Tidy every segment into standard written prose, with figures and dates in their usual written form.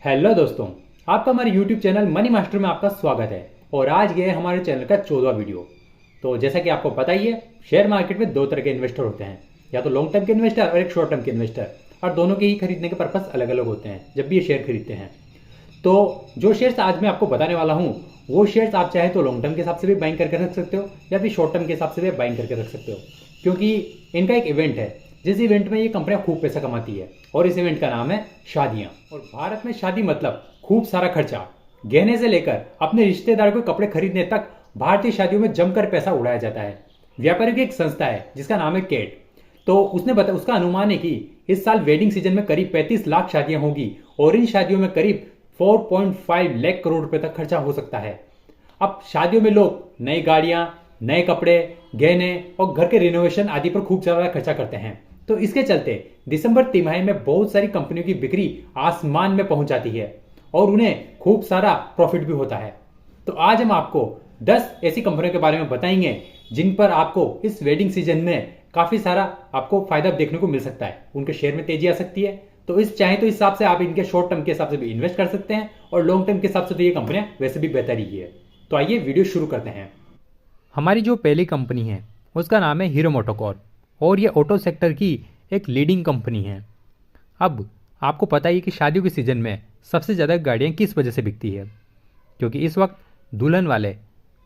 Hello दोस्तों, आपका हमारे YouTube चैनल मनी मास्टर में आपका स्वागत है। और आज ये है हमारे चैनल का 14वां वीडियो। तो जैसा कि आपको पता ही है, शेयर मार्केट में दो तरह के इन्वेस्टर होते हैं, या तो लॉन्ग टर्म के इन्वेस्टर और एक शॉर्ट टर्म के इन्वेस्टर। और दोनों के ही खरीदने के पर्पस अलग अलग होते हैं जब भी ये शेयर खरीदते हैं। तो जो शेयर्स आज मैं आपको बताने वाला हूँ, वो शेयर्स आप चाहे तो लॉन्ग टर्म के हिसाब से भी बाइंग करके रख सकते हो, या फिर शॉर्ट टर्म के हिसाब से भी बाइंग करके रख सकते हो। क्योंकि इनका एक इवेंट है, जिस इवेंट में ये कंपनियां खूब पैसा कमाती है, और इस इवेंट का नाम है शादियां। और भारत में शादी मतलब खूब सारा खर्चा, गहने से लेकर अपने रिश्तेदार को कपड़े खरीदने तक भारतीय शादियों में जमकर पैसा उड़ाया जाता है। व्यापारियों की एक संस्था है जिसका नाम है केट। तो उसका अनुमान है कि इस साल वेडिंग सीजन में करीब 35 लाख शादियां होगी, और इन शादियों में करीब 4.5 लाख करोड़ रुपए तक खर्चा हो सकता है। अब शादियों में लोग नई गाड़ियां, नए कपड़े, गहने और घर के रिनोवेशन आदि पर खूब ज्यादा खर्चा करते हैं। तो इसके चलते दिसंबर तिमाही में बहुत सारी कंपनियों की बिक्री आसमान में पहुंच जाती है, और उन्हें खूब सारा प्रॉफिट भी होता है। तो आज हम आपको 10 ऐसी कंपनियों के बारे में बताएंगे जिन पर आपको इस वेडिंग सीजन में काफी सारा आपको फायदा देखने को मिल सकता है। उनके शेयर में तेजी आ सकती है। तो इस हिसाब से आप इनके शॉर्ट टर्म के हिसाब से भी इन्वेस्ट कर सकते हैं, और लॉन्ग टर्म के हिसाब से तो ये कंपनियां वैसे भी बेहतर ही है। तो आइए वीडियो शुरू करते हैं। हमारी जो पहली कंपनी है उसका नाम है हीरो मोटोकॉर्प, और ये ऑटो सेक्टर की एक लीडिंग कंपनी है। अब आपको पता ही है कि शादियों के सीज़न में सबसे ज़्यादा गाड़ियाँ किस वजह से बिकती है, क्योंकि इस वक्त दुल्हन वाले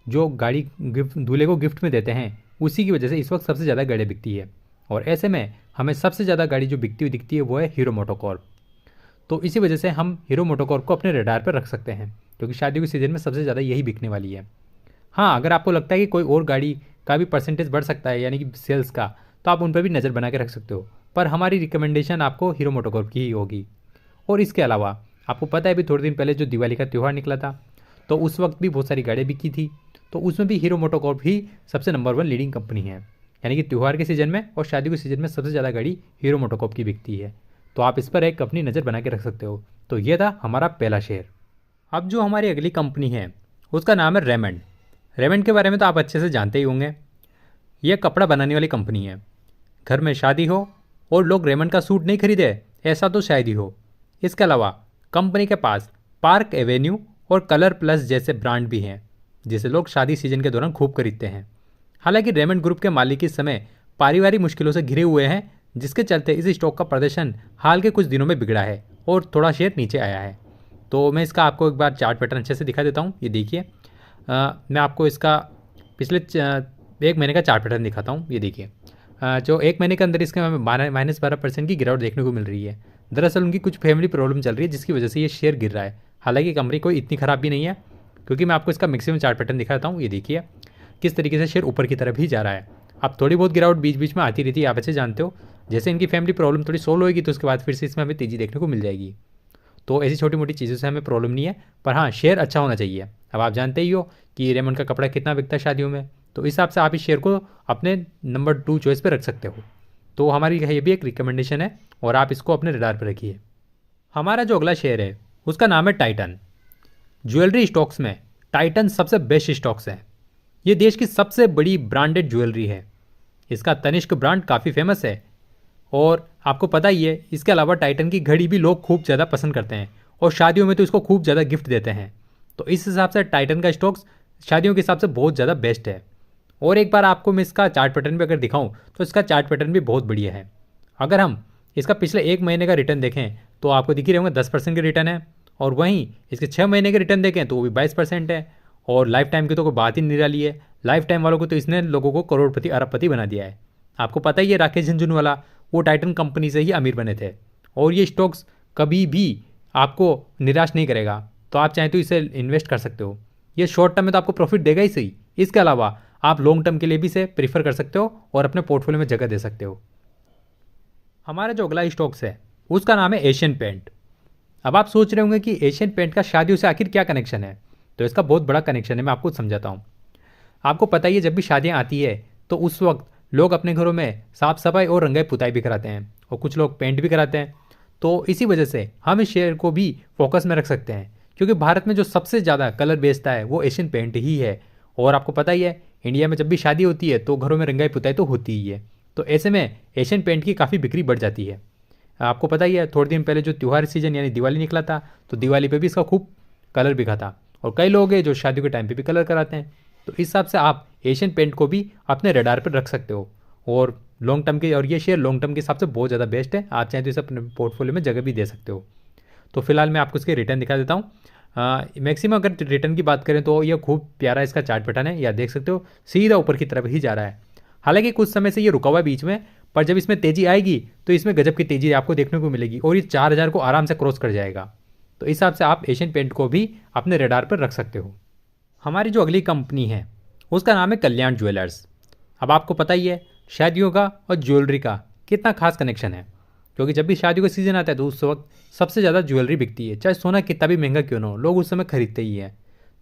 जो गाड़ी गिफ्ट दूल्हे को गिफ्ट में देते हैं, उसी की वजह से इस वक्त सबसे ज़्यादा गाड़ियाँ बिकती है। और ऐसे में हमें सबसे ज़्यादा गाड़ी जो बिकती हुई दिखती है वो है हीरो मोटोकॉर्प। तो इसी वजह से हम हीरो मोटोकॉर्प को अपने रडार पर रख सकते हैं, क्योंकि शादियों के सीज़न में सबसे ज़्यादा यही बिकने वाली है। हाँ, अगर आपको लगता है कि कोई और गाड़ी का भी परसेंटेज बढ़ सकता है, यानी कि सेल्स का, तो आप उन पर भी नज़र बना के रख सकते हो। पर हमारी रिकमेंडेशन आपको हीरो मोटोकॉर्प की ही होगी। और इसके अलावा आपको पता है अभी थोड़े दिन पहले जो दिवाली का त्यौहार निकला था, तो उस वक्त भी बहुत सारी गाड़ियाँ बिकी थी। तो उसमें भी हीरो मोटोकॉर्प ही सबसे नंबर 1 लीडिंग कंपनी है। यानी कि त्यौहार के सीज़न में और शादी के सीज़न में सबसे ज़्यादा गाड़ी हीरो मोटोकॉर्प की बिकती है। तो आप इस पर एक अपनी नज़र बना के रख सकते हो। तो ये था हमारा पहला शेयर। अब जो हमारी अगली कंपनी है उसका नाम है रेमंड। रेमंड के बारे में तो आप अच्छे से जानते ही होंगे। यह कपड़ा बनाने वाली कंपनी है। घर में शादी हो और लोग रेमंड का सूट नहीं खरीदे, ऐसा तो शायद ही हो। इसके अलावा कंपनी के पास पार्क एवेन्यू और कलर प्लस जैसे ब्रांड भी हैं, जिसे लोग शादी सीजन के दौरान खूब खरीदते हैं। हालांकि रेमंड ग्रुप के मालिक इस समय पारिवारिक मुश्किलों से घिरे हुए हैं, जिसके चलते इस स्टॉक का प्रदर्शन हाल के कुछ दिनों में बिगड़ा है और थोड़ा शेयर नीचे आया है। तो मैं इसका आपको एक बार चार्ट पैटर्न अच्छे से दिखा देता हूँ। ये देखिए, मैं आपको इसका पिछले 1 महीने का चार्ट पैटर्न दिखाता हूँ। ये देखिए, जो 1 महीने के अंदर इसके हमें -12% की गिरावट देखने को मिल रही है। दरअसल उनकी कुछ फैमिली प्रॉब्लम चल रही है, जिसकी वजह से ये शेयर गिर रहा है। हालांकि कंपनी कोई इतनी ख़राब भी नहीं है, क्योंकि मैं आपको इसका मैक्सिमम चार्ट पैटर्न दिखाता हूँ। ये देखिए किस तरीके से शेयर ऊपर की तरफ ही जा रहा है। अब थोड़ी बहुत गिरावट बीच बीच में आती रहती है, आप अच्छे जानते हो। जैसे इनकी फैमिली प्रॉब्लम थोड़ी सोल्व होगी, तो उसके बाद फिर से इसमें हमें तेज़ी देखने को मिल जाएगी। तो ऐसी छोटी मोटी चीज़ों से हमें प्रॉब्लम नहीं है, पर हाँ, शेयर अच्छा होना चाहिए। अब आप जानते ही हो कि रेमंड का कपड़ा कितना बिकता है शादियों में, तो इस हिसाब से आप इस शेयर को अपने नंबर 2 चॉइस पर रख सकते हो। तो हमारी ये भी एक रिकमेंडेशन है, और आप इसको अपने रडार पर रखिए। हमारा जो अगला शेयर है उसका नाम है टाइटन। ज्वेलरी स्टॉक्स में टाइटन सबसे बेस्ट स्टॉक्स है। ये देश की सबसे बड़ी ब्रांडेड ज्वेलरी है। इसका तनिष्क ब्रांड काफ़ी फेमस है, और आपको पता ही है, इसके अलावा टाइटन की घड़ी भी लोग खूब ज़्यादा पसंद करते हैं, और शादियों में तो इसको खूब ज़्यादा गिफ्ट देते हैं। तो इस हिसाब से टाइटन का स्टॉक्स शादियों के हिसाब से बहुत ज़्यादा बेस्ट है। और एक बार आपको मैं इसका चार्ट पैटर्न भी अगर दिखाऊं, तो इसका चार्ट पैटर्न भी बहुत बढ़िया है। अगर हम इसका पिछले 1 महीने का रिटर्न देखें, तो आपको दिख ही रहेंगे 10% के रिटर्न है। और वहीं इसके 6 महीने के रिटर्न देखें तो वो भी 22% है। और लाइफ टाइम की तो कोई बात ही निराली है। लाइफ टाइम वालों को तो इसने लोगों को करोड़पति अरबपति बना दिया है। आपको पता ही है, राकेश झुनझुनवाला वो टाइटन कंपनी से ही अमीर बने थे। और ये स्टॉक्स कभी भी आपको निराश नहीं करेगा। तो आप चाहें तो इसे इन्वेस्ट कर सकते हो। ये शॉर्ट टर्म में तो आपको प्रॉफिट देगा ही सही, इसके अलावा आप लॉन्ग टर्म के लिए भी इसे प्रीफर कर सकते हो और अपने पोर्टफोलियो में जगह दे सकते हो। हमारा जो अगला स्टॉक्स है उसका नाम है एशियन पेंट। अब आप सोच रहे होंगे कि एशियन पेंट का शादियों से आखिर क्या कनेक्शन है। तो इसका बहुत बड़ा कनेक्शन है, मैं आपको समझाता हूँ। आपको पता ही है, जब भी शादियाँ आती है तो उस वक्त लोग अपने घरों में साफ सफाई और रंगाई पुताई भी कराते हैं, और कुछ लोग पेंट भी कराते हैं। तो इसी वजह से हम इस शेयर को भी फोकस में रख सकते हैं, क्योंकि भारत में जो सबसे ज़्यादा कलर बेचता है वो एशियन पेंट ही है। और आपको पता ही है, इंडिया में जब भी शादी होती है तो घरों में रंगाई पुताई तो होती ही है। तो ऐसे में एशियन पेंट की काफ़ी बिक्री बढ़ जाती है। आपको पता ही है थोड़े दिन पहले जो त्यौहार सीजन यानी दिवाली निकला था, तो दिवाली पे भी इसका खूब कलर बिका था। और कई लोग हैं जो शादियों के टाइम पे भी कलर कराते हैं। तो इस हिसाब से आप एशियन पेंट को भी अपने रडार पर रख सकते हो। और लॉन्ग टर्म के, और ये शेयर लॉन्ग टर्म के हिसाब से बहुत ज़्यादा बेस्ट है। आप चाहें तो इसे अपने पोर्टफोलियो में जगह भी दे सकते हो। तो फिलहाल मैं आपको इसके रिटर्न दिखा देता हूँ। मैक्सिमम अगर रिटर्न की बात करें तो ये खूब प्यारा इसका चार्ट पैटर्न है, या देख सकते हो सीधा ऊपर की तरफ ही जा रहा है। हालांकि कुछ समय से ये रुका हुआ है बीच में, पर जब इसमें तेजी आएगी तो इसमें गजब की तेजी आपको देखने को मिलेगी और ये 4000 को आराम से क्रॉस कर जाएगा। तो इस हिसाब से आप एशियन पेंट को भी अपने रडार पर रख सकते हो। हमारी जो अगली कंपनी है उसका नाम है कल्याण ज्वेलर्स। अब आपको पता ही है शादियों का और ज्वेलरी का कितना खास कनेक्शन है, क्योंकि जब भी शादियों का सीज़न आता है तो उस वक्त सबसे ज़्यादा ज्वेलरी बिकती है। चाहे सोना कितना भी महंगा क्यों ना हो, लोग उस समय खरीदते ही हैं।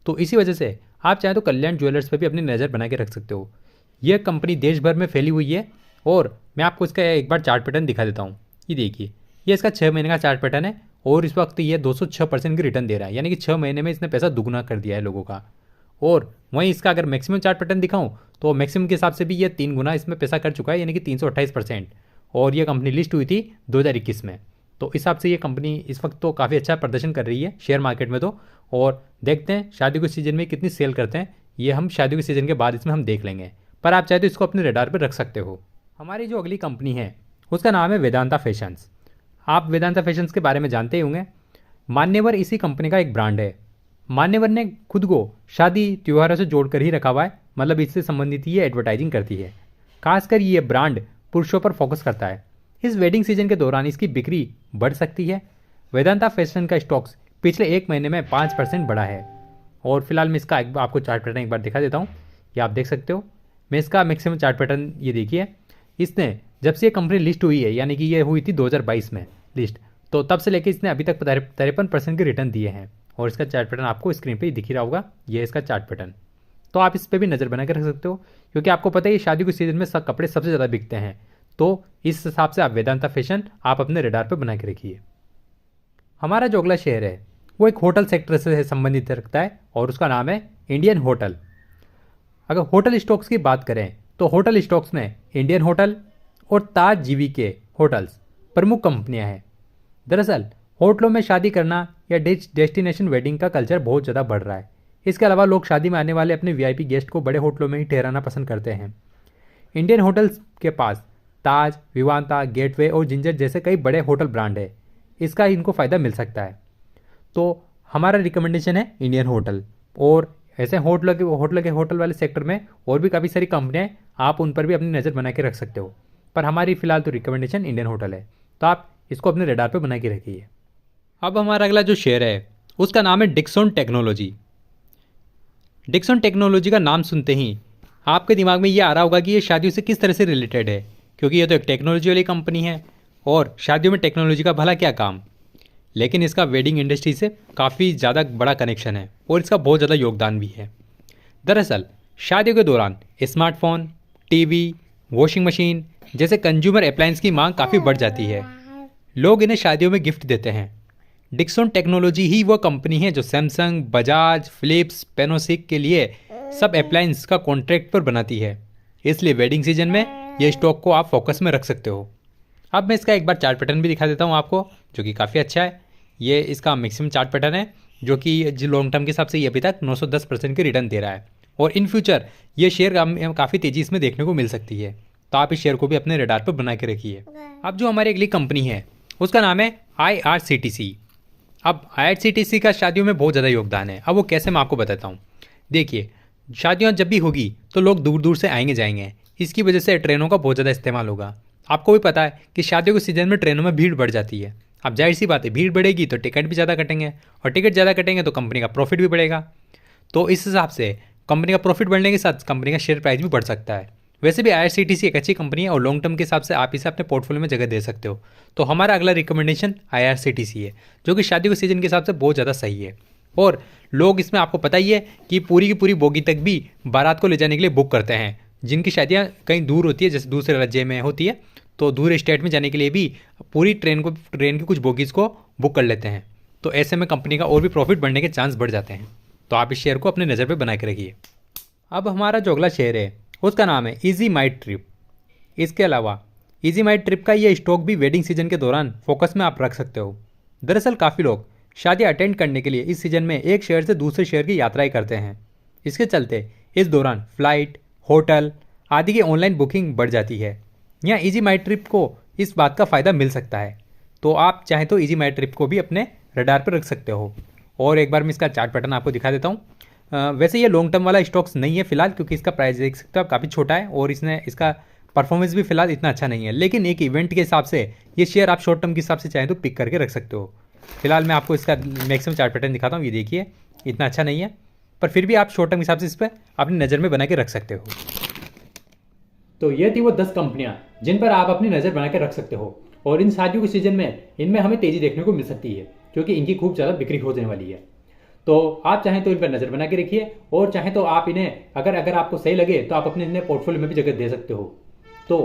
तो इसी वजह से आप चाहें तो कल्याण ज्वेलर्स पर भी अपनी नज़र बना के रख सकते हो। यह कंपनी देश भर में फैली हुई है और मैं आपको इसका एक बार चार्ट पैटर्न दिखा देता हूँ। ये देखिए, ये इसका 6 महीने का चार्ट पैटर्न है और इस वक्त ये 206% की रिटर्न दे रहा है, यानी कि 6 महीने में इसने पैसा दुगना कर दिया है लोगों का। और वहीं इसका अगर मैक्सिमम चार्ट पैटर्न दिखाऊं तो मैक्सिमम के हिसाब से भी ये 3 गुना इसमें पैसा कर चुका है, यानी कि 328%। और ये कंपनी लिस्ट हुई थी 2021 में। तो इस हिसाब से ये कंपनी इस वक्त तो काफ़ी अच्छा प्रदर्शन कर रही है शेयर मार्केट में। तो और देखते हैं शादी के सीज़न में कितनी सेल करते हैं, ये हम शादी के सीज़न के बाद इसमें हम देख लेंगे। पर आप चाहे तो इसको अपने रडार पर रख सकते हो। हमारी जो अगली कंपनी है उसका नाम है वेदांता फैशंस। आप वेदांता फैशंस के बारे में जानते ही होंगे। मान्यवर इसी कंपनी का एक ब्रांड है। मान्यवर ने खुद को शादी त्योहारों से जोड़कर ही रखा हुआ है, मतलब इससे संबंधित ये एडवर्टाइजिंग करती है। खासकर ये ब्रांड पुरुषों पर फोकस करता है। इस वेडिंग सीजन के दौरान इसकी बिक्री बढ़ सकती है। वेदांता फैशन का स्टॉक्स पिछले 1 महीने में 5% बढ़ा है। और फिलहाल मैं इसका आपको चार्ट पैटर्न एक बार दिखा देता हूँ, ये आप देख सकते हो। मैं इसका मैक्सिमम चार्ट पैटर्न ये देखिए, इसने जब से ये कंपनी लिस्ट हुई है, यानी कि ये हुई थी 2022 में लिस्ट, तो तब से लेकर इसने अभी तक 53% के रिटर्न दिए हैं। और इसका चार्ट पैटर्न आपको स्क्रीन पे ही दिख ही रहा होगा, ये इसका चार्ट पैटर्न। तो आप इस पर भी नज़र बना के रख सकते हो, क्योंकि आपको पता है ये शादी के सीजन में सब कपड़े सबसे ज़्यादा बिकते हैं। तो इस हिसाब से आप वेदांता फैशन आप अपने रडार पर बना के रखिए। हमारा जो अगला शेयर है वो एक होटल सेक्टर से संबंधित रखता है और उसका नाम है इंडियन होटल। अगर होटल स्टॉक्स की बात करें तो होटल स्टॉक्स में इंडियन होटल और ताज जीवी के होटल्स प्रमुख कंपनियां हैं। दरअसल होटलों में शादी करना या डेस्टिनेशन वेडिंग का कल्चर बहुत ज़्यादा बढ़ रहा है। इसके अलावा लोग शादी में आने वाले अपने वीआईपी गेस्ट को बड़े होटलों में ही ठहराना पसंद करते हैं। इंडियन होटल्स के पास ताज, विवांता, गेटवे और जिंजर जैसे कई बड़े होटल ब्रांड है। इसका इनको फ़ायदा मिल सकता है। तो हमारा रिकमेंडेशन है इंडियन होटल। और ऐसे होटल वाले सेक्टर में और भी काफ़ी सारी कंपनियाँ, आप उन पर भी अपनी नज़र बना के रख सकते हो। पर हमारी फ़िलहाल तो रिकमेंडेशन इंडियन होटल है, तो आप इसको अपने रडार पर बना के रखिए। अब हमारा अगला जो शेयर है उसका नाम है डिक्सन टेक्नोलॉजी। डिक्सन टेक्नोलॉजी का नाम सुनते ही आपके दिमाग में ये आ रहा होगा कि ये शादियों से किस तरह से रिलेटेड है, क्योंकि ये तो एक टेक्नोलॉजी वाली कंपनी है और शादियों में टेक्नोलॉजी का भला क्या काम। लेकिन इसका वेडिंग इंडस्ट्री से काफ़ी ज़्यादा बड़ा कनेक्शन है और इसका बहुत ज़्यादा योगदान भी है। दरअसल शादियों के दौरान स्मार्टफोन, टीवी, वॉशिंग मशीन जैसे कंज्यूमर अप्लायंस की मांग काफ़ी बढ़ जाती है। लोग इन्हें शादियों में गिफ्ट देते हैं। डिक्सन टेक्नोलॉजी ही वो कंपनी है जो सैमसंग, बजाज, फिलिप्स, पैनासोनिक के लिए सब अप्लायंस का कॉन्ट्रैक्ट पर बनाती है। इसलिए वेडिंग सीजन में ये स्टॉक को आप फोकस में रख सकते हो। अब मैं इसका एक बार चार्ट पैटर्न भी दिखा देता हूँ आपको, जो कि काफ़ी अच्छा है। ये इसका मैक्सिमम चार्ट पैटर्न है, जो कि लॉन्ग टर्म के हिसाब से ये अभी तक 910% के रिटर्न दे रहा है। और इन फ्यूचर ये शेयर काफ़ी तेज़ी इसमें देखने को मिल सकती है। तो आप इस शेयर को भी अपने रडार पर बना के रखिए। अब जो हमारी अगली कंपनी है उसका नाम है IRCTC। अब IRCTC का शादियों में बहुत ज़्यादा योगदान है। अब वो कैसे, मैं आपको बताता हूँ। देखिए, शादियाँ जब भी होगी तो लोग दूर दूर से आएंगे जाएंगे। इसकी वजह से ट्रेनों का बहुत ज़्यादा इस्तेमाल होगा। आपको भी पता है कि शादियों के सीजन में ट्रेनों में भीड़ बढ़ जाती है। अब जाहिर सी बात है, भीड़ बढ़ेगी तो टिकट भी ज़्यादा कटेंगे, और टिकट ज़्यादा कटेंगे तो कंपनी का प्रॉफिट भी बढ़ेगा। तो इस हिसाब से कंपनी का प्रॉफिट बढ़ने के साथ कंपनी का शेयर प्राइस भी बढ़ सकता है। वैसे भी IRCTC एक अच्छी कंपनी है और लॉन्ग टर्म के हिसाब से आप इसे अपने पोर्टफोलियो में जगह दे सकते हो। तो हमारा अगला रिकमेंडेशन IRCTC है, जो कि शादी के सीजन के हिसाब से बहुत ज़्यादा सही है। और लोग इसमें, आपको पता ही है कि पूरी की पूरी बोगी तक भी बारात को ले जाने के लिए बुक करते हैं। जिनकी शादियाँ कहीं दूर होती है, जैसे दूसरे राज्य में होती है, तो दूर स्टेट में जाने के लिए भी पूरी ट्रेन की कुछ बोगीज़ को बुक कर लेते हैं। तो ऐसे में कंपनी का और भी प्रॉफिट बढ़ने के चांस बढ़ जाते हैं। तो आप इस शेयर को अपने नज़र पर बना के रखिए। अब हमारा जो अगला शेयर है उसका नाम है ईजी माई ट्रिप। इसके अलावा इजी माई ट्रिप का ये स्टॉक भी वेडिंग सीजन के दौरान फोकस में आप रख सकते हो। दरअसल काफ़ी लोग शादियाँ अटेंड करने के लिए इस सीजन में एक शहर से दूसरे शहर की यात्राएं करते हैं। इसके चलते इस दौरान फ्लाइट, होटल आदि की ऑनलाइन बुकिंग बढ़ जाती है। यहाँ इजी माई ट्रिप को इस बात का फ़ायदा मिल सकता है, तो आप चाहें तो इजी माई ट्रिप को भी अपने रडार पर रख सकते हो। और एक बार मैं इसका चार्ट पैटर्न आपको दिखा देता हूँ। वैसे ये लॉन्ग टर्म वाला स्टॉक्स नहीं है फिलहाल, क्योंकि इसका प्राइस देख सकते हो आप काफ़ी छोटा है और इसका परफॉर्मेंस भी फिलहाल इतना अच्छा नहीं है। लेकिन एक इवेंट के हिसाब से ये शेयर आप शॉर्ट टर्म के हिसाब से चाहें तो पिक करके रख सकते हो। फिलहाल मैं आपको इसका मैक्सिमम चार्ट पैटर्न दिखाता हूँ। ये देखिए इतना अच्छा नहीं है, पर फिर भी आप शॉर्ट टर्म के हिसाब से इस पर अपनी नज़र में बना के रख सकते हो। तो ये थी वो 10 कंपनियां जिन पर आप अपनी नज़र बना के रख सकते हो। और इन शादियों के सीजन में इनमें हमें तेजी देखने को मिल सकती है, क्योंकि इनकी खूब ज़्यादा बिक्री होने वाली है। तो आप चाहें तो इन पर नज़र बना के रखिए, और चाहें तो आप इन्हें अगर आपको सही लगे तो आप अपने इन्हें पोर्टफोलियो में भी जगह दे सकते हो। तो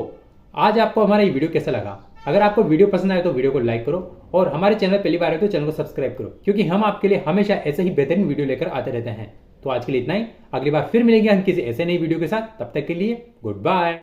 आज आपको हमारा ये वीडियो कैसा लगा? अगर आपको वीडियो पसंद आए तो वीडियो को लाइक करो, और हमारे चैनल पहली बार आए तो चैनल को सब्सक्राइब करो, क्योंकि हम आपके लिए हमेशा ऐसे ही बेहतरीन वीडियो लेकर आते रहते हैं। तो आज के लिए इतना ही, अगली बार फिर मिलेंगे हम किसी ऐसे नई वीडियो के साथ। तब तक के लिए गुड बाय।